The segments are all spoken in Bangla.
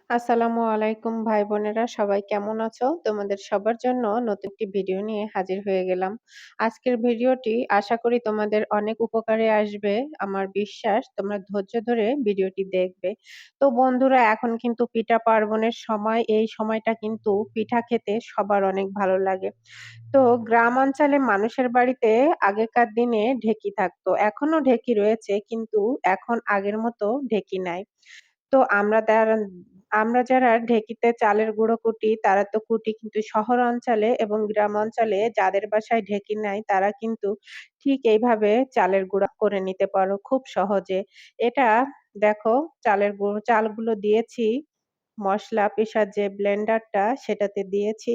আসসালামু আলাইকুম ভাই বোনেরা সবাই কেমন আছো? তোমাদের সবার জন্য নতুন একটি ভিডিও নিয়ে হাজির হয়ে গেলাম। আজকের ভিডিওটি আশা করি তোমাদের অনেক উপকারে আসবে। আমার বিশ্বাস তোমরা ধৈর্য ধরে ভিডিওটি দেখবে। তো বন্ধুরা এখন কিন্তু পিঠা পার্বণের সময়, এই সময়টা কিন্তু পিঠা খেতে সবার অনেক ভালো লাগে। তো গ্রাম অঞ্চলে মানুষের বাড়িতে আগেকার দিনে ঢেঁকি থাকতো। এখনো ঢেঁকি রয়েছে কিন্তু এখন আগের মতো ঢেঁকি নাই। তো আমরা যারা ঢেঁকিতে চালের গুঁড়ো কুটি তারা তো কুটি, কিন্তু শহর অঞ্চলে এবং গ্রাম অঞ্চলে যাদের বাসায় ঢেঁকি নাই তারা কিন্তু ঠিক এইভাবে চালের গুঁড়া করে নিতে পারো খুব সহজে। এটা দেখো, চালগুলো দিয়েছি, মসলা পেষার যে ব্লেন্ডারটা সেটাতে দিয়েছি।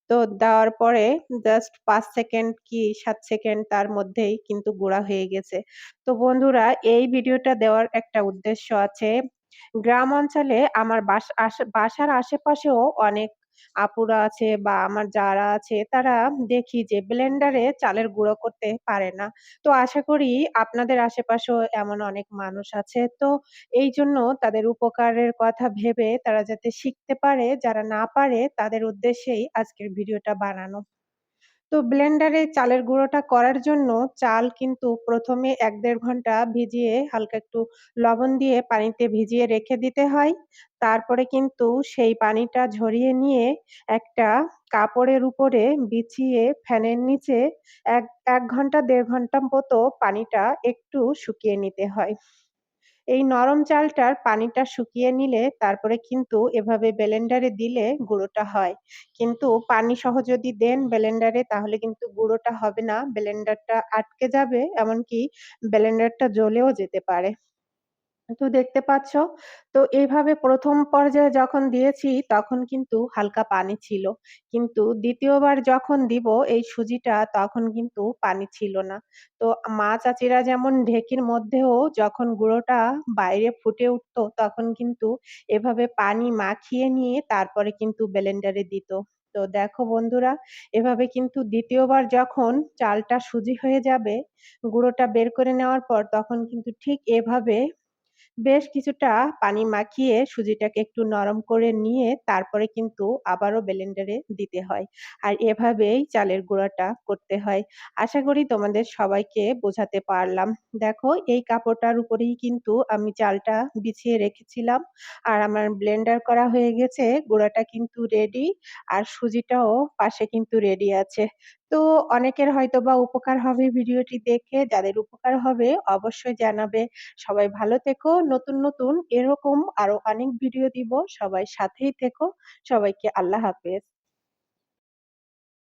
তো দেওয়ার পরে জাস্ট ৫ সেকেন্ড কি ৭ সেকেন্ড তার মধ্যেই কিন্তু গুঁড়া হয়ে গেছে। তো বন্ধুরা, এই ভিডিওটা দেওয়ার একটা উদ্দেশ্য আছে। গ্রাম অঞ্চলে আমার বাসার আশেপাশেও অনেক আপুরা আছে বা আমার যারা আছে তারা দেখি যে ব্লেন্ডারে চালের গুঁড়ো করতে পারে না। তো আশা করি আপনাদের আশেপাশেও এমন অনেক মানুষ আছে। তো এইজন্য তাদের উপকারের কথা ভেবে তারা যাতে শিখতে পারে, যারা না পারে তাদের উদ্দেশ্যেই আজকের ভিডিওটা বানানো। তো ব্লেন্ডারে চালের গুঁড়োটা করার জন্য চাল কিন্তু ১ম এ ১-১.৫ ঘন্টা ভিজিয়ে হালকা একটু লবণ দিয়ে পানিতে ভিজিয়ে রেখে দিতে হয়। তারপরে কিন্তু সেই পানিটা ঝরিয়ে নিয়ে একটা কাপড়ের উপরে বিছিয়ে ফ্যানের নিচে ১ ঘন্টা ১.৫ ঘন্টা মতো পানিটা একটু শুকিয়ে নিতে হয়। এই নরম চালটার পানিটা শুকিয়ে নিলে তারপরে কিন্তু এভাবে ব্লেন্ডারে দিলে গুঁড়োটা হয়। কিন্তু পানি সহ যদি দেন ব্লেন্ডারে তাহলে কিন্তু গুঁড়োটা হবে না। ব্লেন্ডারটা আটকে যাবে, এমনকি ব্লেন্ডারটা জ্বলেও যেতে পারে। তো দেখতে পাচ্ছ, তো এইভাবে ১ম পর্যায়ে যখন দিয়েছি তখন কিন্তু হালকা পানি ছিল। কিন্তু ২য় বার যখন দিব এই সুজিটা তখন কিন্তু পানি ছিল না। তো মা চাচিরা যেমন ঢেঁকির মধ্যেও যখন গুঁড়োটা বাইরে ফুটে উঠতো তখন কিন্তু এভাবে পানি মাখিয়ে নিয়ে তারপরে কিন্তু ব্লেন্ডারে দিত। তো দেখো বন্ধুরা, এভাবে কিন্তু ২য় বার যখন চালটা সুজি হয়ে যাবে, গুঁড়োটা বের করে নেওয়ার পর তখন কিন্তু ঠিক এভাবে বেশ কিছুটা পানি মাখিয়ে সুজিটাকে একটু নরম করে নিয়ে তারপরে কিন্তু আবারও ব্লেন্ডারে দিতে হয়। আর এভাবেই চালের গুঁড়াটা করতে হয়। আশা করি তোমাদের সবাইকে বোঝাতে পারলাম। দেখো, এই কাপড়টার উপরেই কিন্তু আমি চালটা বিছিয়ে রেখেছিলাম। আর আমার ব্লেন্ডার করা হয়ে গেছে। গুঁড়াটা কিন্তু রেডি। আর সুজিটাও পাশে কিন্তু রেডি আছে। তো অনেকের হয়তোবা উপকার হবে ভিডিওটি দেখে। যাদের উপকার হবে অবশ্যই জানাবে। সবাই ভালো থেকো। নতুন এরকম আরো অনেক ভিডিও দিব। সবাই সাথেই থেকো। সবাইকে আল্লাহ হাফেজ।